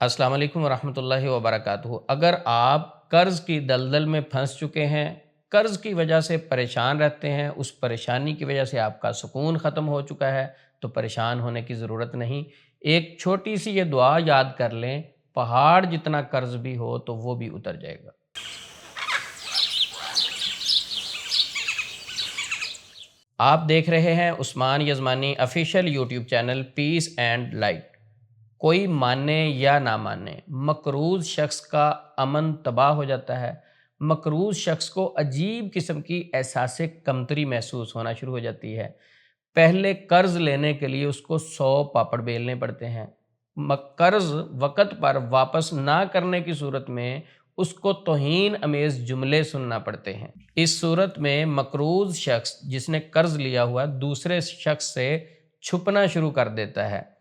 अस्सलाम वालेकुम वरहमतुल्लाहि वबरकातुहू। अगर आप कर्ज़ की दलदल में फंस चुके हैं, कर्ज़ की वजह से परेशान रहते हैं, उस परेशानी की वजह से आपका सुकून ख़त्म हो चुका है, तो परेशान होने की ज़रूरत नहीं। एक छोटी सी ये दुआ याद कर लें, पहाड़ जितना कर्ज़ भी हो तो वो भी उतर जाएगा। आप देख रहे हैं Usman Yazmani official YouTube channel peace and light. कोई माने या ना माने, मकरूज़ शख्स का अमन तबाह हो जाता है। मकरूज़ शख्स को अजीब किस्म की एहसास कमतरी महसूस होना शुरू हो जाती है। पहले कर्ज़ लेने के लिए उसको 100 पापड़ बेलने पड़ते हैं। कर्ज़ वक़्त पर वापस ना करने की सूरत में उसको तौहीन अमेज़ जुमले सुनना पड़ते हैं। इस सूरत में मकरूज़ शख्स जिसने कर्ज़ लिया हुआ दूसरे शख्स से छुपना शुरू कर देता है,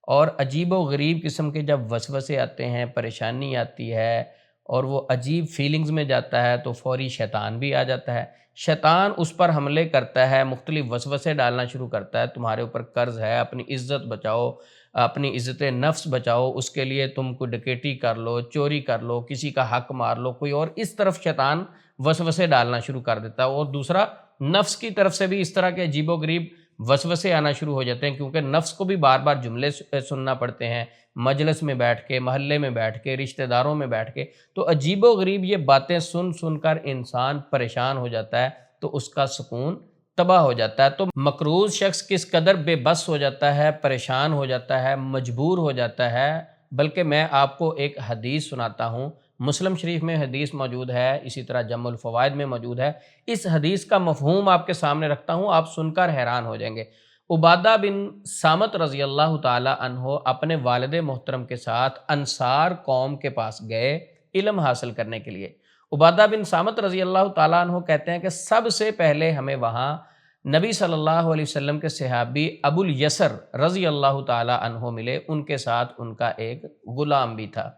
और अजीब-ओ-गरीब किस्म के जब वसवसे आते हैं, परेशानी आती है और वो अजीब फीलिंग्स में जाता है, तो फ़ौरी शैतान भी आ जाता है। शैतान उस पर हमले करता है, मुख्तलिफ़ वसवसे डालना शुरू करता है, तुम्हारे ऊपर कर्ज़ है, अपनी इज़्ज़त बचाओ, अपनी इज़्ज़त-ए-नफ्स बचाओ, उसके लिए तुम कोई डकैती कर लो, चोरी कर लो, किसी का हक़ मार लो कोई, और इस तरफ शैतान वसवसे डालना शुरू कर देता है। और दूसरा, नफ्स की तरफ से भी इस तरह के अजीब-ओ-गरीब वसवसे आना शुरू हो जाते हैं, क्योंकि नफ्स को भी बार बार जुमले सुनना पड़ते हैं, मजलिस में बैठ के, महल्ले में बैठ के, रिश्तेदारों में बैठ के। तो अजीबो-गरीब ये बातें सुन सुन कर इंसान परेशान हो जाता है, तो उसका सुकून तबाह हो जाता है। तो मकरूज़ शख्स किस कदर बेबस हो जाता है, परेशान हो जाता है, मजबूर हो जाता है। बल्कि मैं आपको एक हदीस सुनाता हूँ, मुस्लिम शरीफ में हदीस मौजूद है, इसी तरह जमुल फ़वाइद में मौजूद है। इस हदीस का मफ़हूम आपके सामने रखता हूँ, आप सुनकर हैरान हो जाएंगे। उबादा बिन सामत रज़ी अल्लाह ताला अन्हो अपने वालिद मोहतरम के साथ अंसार कौम के पास गए इल्म हासिल करने के लिए। उबादा बिन सामत रज़ी अल्लाह ताला अन्हो कहते हैं कि सबसे पहले हमें वहाँ नबी सल्लल्लाहु अलैहि वसल्लम के सहाबी अबुल यसर रज़ी अल्लाह ताला अन्हो मिले, उनके साथ उनका एक ग़ुलाम भी था।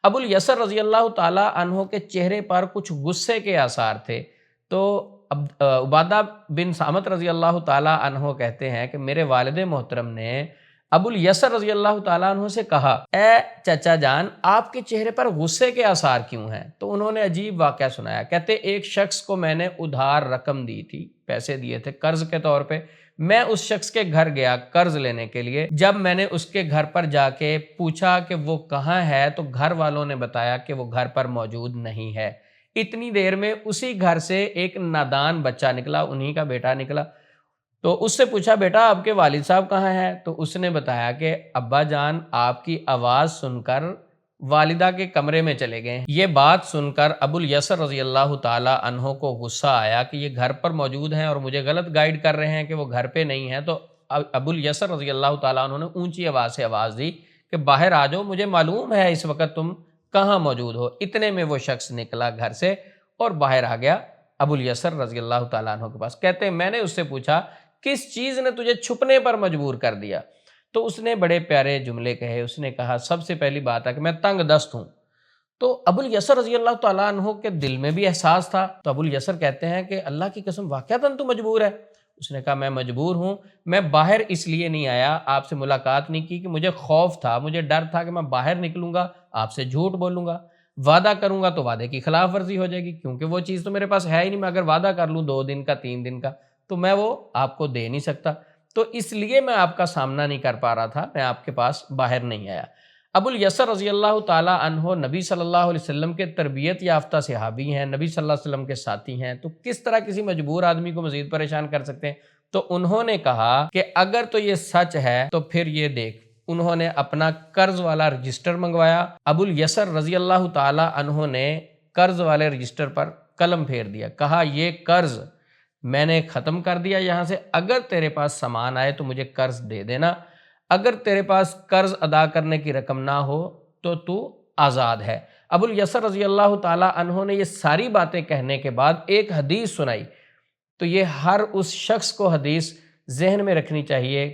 अबुल यसर रज़ी अल्लाह ताला अन्हो के चेहरे पर कुछ गुस्से के आसार थे। तो अब उबादा बिन सामत रज़ी अल्लाह ताला अन्हो कहते हैं कि मेरे वालिद मोहतरम ने अबुल यसर रज़ी अल्लाह ताला अन्हो से कहा, ए चचा जान, आपके चेहरे पर गुस्से के आसार क्यों हैं? तो उन्होंने अजीब वाक़या सुनाया। कहते, एक शख्स को मैंने उधार रकम दी थी, पैसे दिए थे कर्ज़ के तौर पे। मैं उस शख्स के घर गया कर्ज़ लेने के लिए। जब मैंने उसके घर पर जाके पूछा कि वो कहाँ है, तो घर वालों ने बताया कि वो घर पर मौजूद नहीं है। इतनी देर में उसी घर से एक नादान बच्चा निकला, उन्हीं का बेटा निकला। तो उससे पूछा, बेटा आपके वालिद साहब कहाँ हैं? तो उसने बताया कि अब्बा जान आपकी आवाज़ सुनकर वालिदा के कमरे में चले गए। ये बात सुनकर अबुल यसर रज़ी अल्लाह ताला अन्हो को गुस्सा आया कि ये घर पर मौजूद हैं और मुझे गलत गाइड कर रहे हैं कि वो घर पे नहीं है। तो अबुल यसर रज़ी अल्लाह ताला अन्हो ने ऊंची आवाज़ से आवाज़ दी कि बाहर आ जाओ, मुझे मालूम है इस वक्त तुम कहाँ मौजूद हो। इतने में वो शख्स निकला घर से और बाहर आ गया अबुल यसर रज़ी अल्लाह ताला अन्हो के पास। कहते हैं मैंने उससे पूछा, किस चीज़ ने तुझे छुपने पर मजबूर कर दिया? तो उसने बड़े प्यारे जुमले कहे। उसने कहा, सबसे पहली बात है कि मैं तंग दस्त हूँ। तो अबुल यसर रज़ी अल्लाह ताला अन्हो के दिल में भी एहसास था। तो अबुल यसर कहते हैं कि अल्लाह की कसम वाक़अतन तू मजबूर है? उसने कहा, मैं मजबूर हूँ। मैं बाहर इसलिए नहीं आया, आपसे मुलाकात नहीं की कि मुझे खौफ था, मुझे डर था कि मैं बाहर निकलूँगा, आपसे झूठ बोलूँगा, वादा करूँगा तो वादे की खिलाफ वर्जी हो जाएगी, क्योंकि वो चीज़ तो मेरे पास है ही नहीं। मैं अगर वादा कर लूँ 2 दिन का, 3 दिन का, तो मैं वो आपको दे नहीं सकता। तो इसलिए मैं आपका सामना नहीं कर पा रहा था, मैं आपके पास बाहर नहीं आया। अबुल यसर रज़ी अल्लाह ताला अन्हो नबी सल्लल्लाहु अलैहि वसल्लम के तरबियत याफ्ता सहाबी हैं, नबी सल्लल्लाहु अलैहि वसल्लम के साथी हैं, तो किस तरह किसी मजबूर आदमी को मज़ीद परेशान कर सकते हैं? तो उन्होंने कहा कि अगर तो ये सच है तो फिर ये देख। उन्होंने अपना कर्ज वाला रजिस्टर मंगवाया। अबुल यसर रज़ी अल्लाह ताला अन्हो ने कर्ज वाले रजिस्टर पर कलम फेर दिया। कहा, ये कर्ज मैंने ख़त्म कर दिया यहाँ से, अगर तेरे पास सामान आए तो मुझे कर्ज दे देना, अगर तेरे पास कर्ज अदा करने की रकम ना हो तो तू आज़ाद है। अबुल यसर रज़ी अल्लाह ताला अन्हो ने ये सारी बातें कहने के बाद एक हदीस सुनाई। तो ये हर उस शख्स को हदीस जहन में रखनी चाहिए।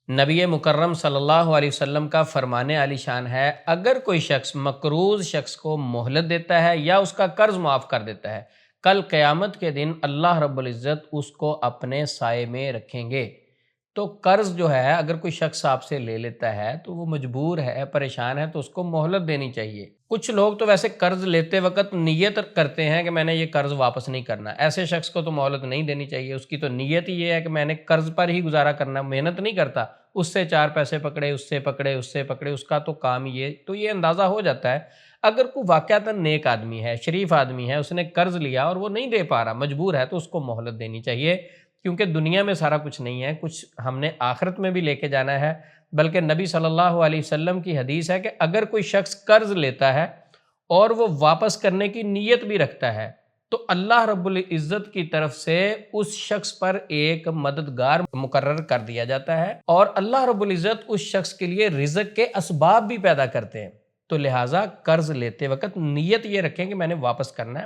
नबी मुकर्रम सल्लल्लाहु अलैहि वसल्लम का फरमाने आली शान है, अगर कोई शख्स मकरूज़ शख्स को मोहलत देता है या उसका कर्ज माफ़ कर देता है, कल क़यामत के दिन अल्लाह रब्बुल इज़्ज़त उसको अपने साए में रखेंगे। تو قرض جو ہے اگر کوئی شخص آپ سے لے لیتا ہے تو وہ مجبور ہے، پریشان ہے، تو اس کو مہلت دینی چاہیے۔ کچھ لوگ تو ویسے قرض لیتے وقت نیت کرتے ہیں کہ میں نے یہ قرض واپس نہیں کرنا، ایسے شخص کو تو مہلت نہیں دینی چاہیے، اس کی تو نیت ہی یہ ہے کہ میں نے قرض پر ہی گزارا کرنا، محنت نہیں کرتا، اس سے چار پیسے پکڑے، اس سے پکڑے، اس سے پکڑے، اس کا تو کام یہ تو یہ اندازہ ہو جاتا ہے۔ اگر کوئی واقعتاً نیک آدمی ہے، شریف آدمی ہے، اس نے قرض لیا اور وہ نہیں دے پا رہا، مجبور ہے، تو اس کو مہلت دینی چاہیے، کیونکہ دنیا میں سارا کچھ نہیں ہے، کچھ ہم نے آخرت میں بھی لے کے جانا ہے۔ بلکہ نبی صلی اللہ علیہ وسلم کی حدیث ہے کہ اگر کوئی شخص قرض لیتا ہے اور وہ واپس کرنے کی نیت بھی رکھتا ہے تو اللہ رب العزت کی طرف سے اس شخص پر ایک مددگار مقرر کر دیا جاتا ہے، اور اللہ رب العزت اس شخص کے لیے رزق کے اسباب بھی پیدا کرتے ہیں۔ تو لہٰذا قرض لیتے وقت نیت یہ رکھیں کہ میں نے واپس کرنا ہے،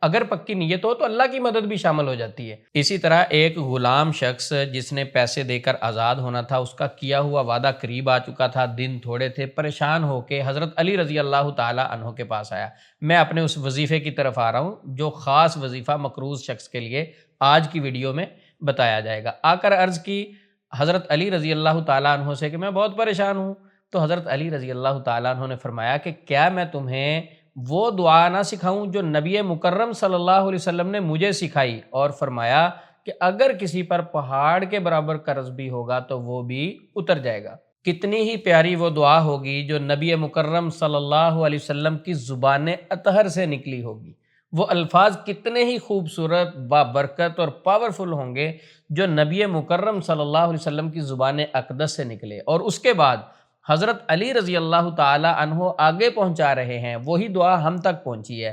اگر پکی نیت ہو تو اللہ کی مدد بھی شامل ہو جاتی ہے۔ اسی طرح ایک غلام شخص جس نے پیسے دے کر آزاد ہونا تھا، اس کا کیا ہوا وعدہ قریب آ چکا تھا، دن تھوڑے تھے، پریشان ہو کے حضرت علی رضی اللہ تعالی عنہ کے پاس آیا۔ میں اپنے اس وظیفے کی طرف آ رہا ہوں جو خاص وظیفہ مقروض شخص کے لیے آج کی ویڈیو میں بتایا جائے گا۔ آ کر عرض کی حضرت علی رضی اللہ تعالیٰ عنہ سے کہ میں بہت پریشان ہوں۔ تو حضرت علی رضی اللہ تعالیٰ عنہ نے فرمایا کہ کیا میں تمہیں وہ دعا نہ سکھاؤں جو نبی مکرم صلی اللہ علیہ وسلم نے مجھے سکھائی، اور فرمایا کہ اگر کسی پر پہاڑ کے برابر قرض بھی ہوگا تو وہ بھی اتر جائے گا۔ کتنی ہی پیاری وہ دعا ہوگی جو نبی مکرم صلی اللہ علیہ وسلم کی زبان اطہر سے نکلی ہوگی، وہ الفاظ کتنے ہی خوبصورت، بابرکت اور پاورفل ہوں گے جو نبی مکرم صلی اللہ علیہ وسلم کی زبان اقدس سے نکلے، اور اس کے بعد حضرت علی رضی اللہ تعالی عنہ آگے پہنچا رہے ہیں، وہی دعا ہم تک پہنچی ہے۔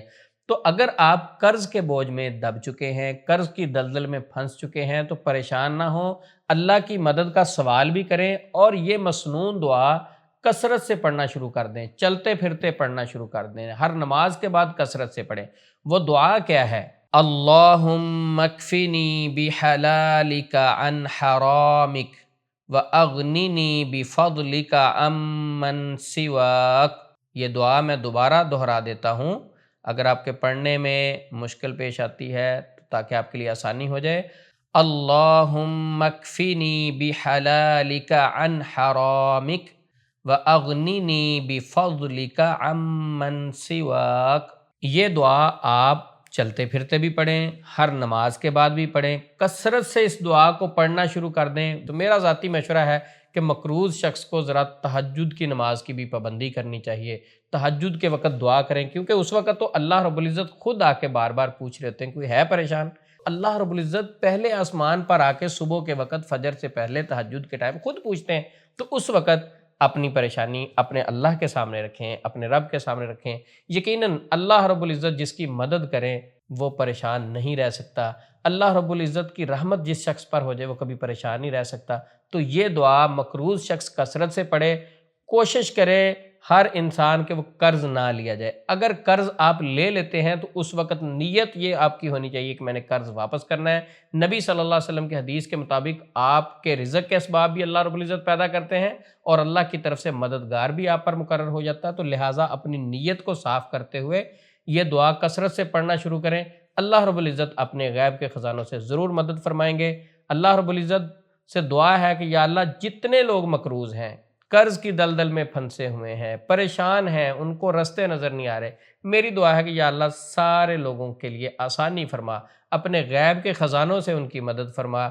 تو اگر آپ قرض کے بوجھ میں دب چکے ہیں، قرض کی دلدل میں پھنس چکے ہیں، تو پریشان نہ ہوں، اللہ کی مدد کا سوال بھی کریں، اور یہ مسنون دعا کثرت سے پڑھنا شروع کر دیں، چلتے پھرتے پڑھنا شروع کر دیں، ہر نماز کے بعد کثرت سے پڑھیں۔ وہ دعا کیا ہے؟ اللہم اکفنی بحلالک عن حرامک وَأَغْنِنِي بِفَضْلِكَ عَمَّنْ سِوَاكَ۔ یہ دعا میں دوبارہ دہرا دیتا ہوں اگر آپ کے پڑھنے میں مشکل پیش آتی ہے تاکہ آپ کے لیے آسانی ہو جائے۔ اللہم اکفنی بحلالک عن حرامک وَأَغْنِنِي بِفَضْلِكَ عَمَّنْ سِوَاكَ۔ یہ دعا آپ چلتے پھرتے بھی پڑھیں، ہر نماز کے بعد بھی پڑھیں، کثرت سے اس دعا کو پڑھنا شروع کر دیں۔ تو میرا ذاتی مشورہ ہے کہ مقروض شخص کو ذرا تہجد کی نماز کی بھی پابندی کرنی چاہیے، تہجد کے وقت دعا کریں، کیونکہ اس وقت تو اللہ رب العزت خود آ کے بار بار پوچھ رہے ہوتے ہیں کوئی ہے پریشان۔ اللہ رب العزت پہلے آسمان پر آ کے صبح کے وقت فجر سے پہلے تہجد کے ٹائم خود پوچھتے ہیں، تو اس وقت اپنی پریشانی اپنے اللہ کے سامنے رکھیں، اپنے رب کے سامنے رکھیں۔ یقیناً اللہ رب العزت جس کی مدد کریں وہ پریشان نہیں رہ سکتا، اللہ رب العزت کی رحمت جس شخص پر ہو جائے وہ کبھی پریشان نہیں رہ سکتا۔ تو یہ دعا مقروض شخص کثرت سے پڑھے، کوشش کرے ہر انسان کے وہ قرض نہ لیا جائے۔ اگر قرض آپ لے لیتے ہیں تو اس وقت نیت یہ آپ کی ہونی چاہیے کہ میں نے قرض واپس کرنا ہے۔ نبی صلی اللہ علیہ وسلم کی حدیث کے مطابق آپ کے رزق کے اسباب بھی اللہ رب العزت پیدا کرتے ہیں، اور اللہ کی طرف سے مددگار بھی آپ پر مقرر ہو جاتا ہے۔ تو لہٰذا اپنی نیت کو صاف کرتے ہوئے یہ دعا کثرت سے پڑھنا شروع کریں، اللہ رب العزت اپنے غیب کے خزانوں سے ضرور مدد فرمائیں گے۔ اللہ رب العزت سے دعا ہے کہ یا اللہ جتنے لوگ مقروض ہیں، قرض کی دلدل میں پھنسے ہوئے ہیں، پریشان ہیں، ان کو رستے نظر نہیں آ رہے، میری دعا ہے کہ یا اللہ سارے لوگوں کے لیے آسانی فرما، اپنے غیب کے خزانوں سے ان کی مدد فرما،